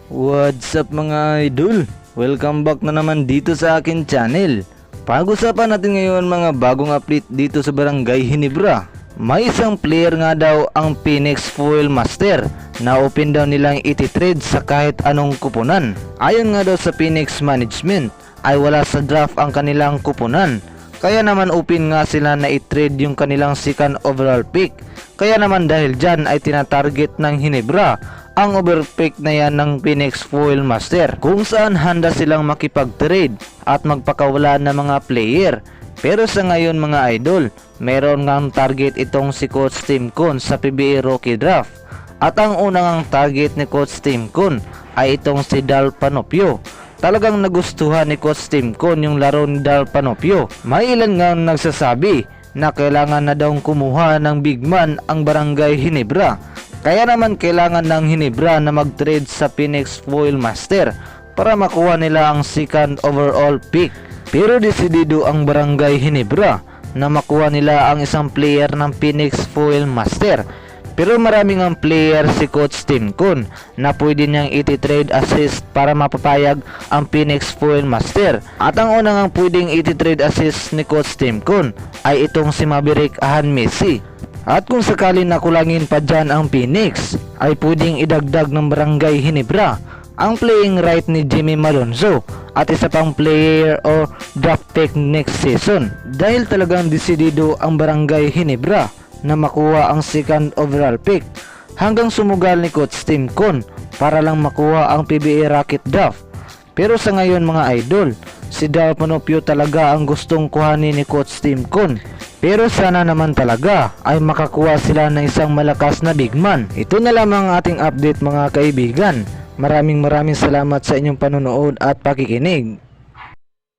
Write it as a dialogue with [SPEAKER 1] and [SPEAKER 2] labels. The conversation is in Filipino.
[SPEAKER 1] What's up mga idol? Welcome back na naman dito sa akin channel. Pag-usapan natin ngayon mga bagong update dito sa Barangay Ginebra. May isang player nga daw ang Phoenix Foil Master na open daw nilang iti-trade sa kahit anong kuponan. Ayon nga daw sa Phoenix Management ay wala sa draft ang kanilang kuponan. Kaya naman open nga sila na i-trade yung kanilang second overall pick. Kaya naman dahil dyan ay tinatarget ng Ginebra ang overpick na yan ng Phoenix Foil Master, kung saan handa silang makipag-trade at magpakawala ng mga player. Pero sa ngayon mga idol, meron ngang target itong si Coach Tim Con sa PBA Rookie Draft. At ang unang target ni Coach Tim Con ay itong si Dal Panopio. Talagang nagustuhan ni Coach Tim Con yung laro ni Dal Panopio. May ilan ngang nagsasabi na kailangan na daw kumuha ng big man ang Barangay Ginebra. Kaya naman kailangan ng Ginebra na mag-trade sa Phoenix Foil Master para makuha nila ang second overall pick. Pero desidido ang Barangay Ginebra na makuha nila ang isang player ng Phoenix Foil Master. Pero maraming ang player si Coach Tim Con na pwede niyang iti-trade assist para mapapayag ang Phoenix Foil Master. At ang unang ang pwedeng iti-trade assist ni Coach Tim Con ay itong si Maverick Ahan Messi. At kung sakali nakulangin pa dyan ang Phoenix, ay pwedeng idagdag ng Barangay Ginebra ang playing right ni Jimmy Malonzo at isa pang player o draft pick next season. Dahil talagang desidido ang Barangay Ginebra na makuha ang second overall pick, hanggang sumugal ni Coach Tim Con para lang makuha ang PBA Rocket Draft. Pero sa ngayon mga idol, si Dal Panopio talaga ang gustong kuhanin ni Coach Tim Con. Pero sana naman talaga ay makakuha sila ng isang malakas na big man. Ito na lamang ang ating update mga kaibigan. Maraming salamat sa inyong panonood at pakikinig.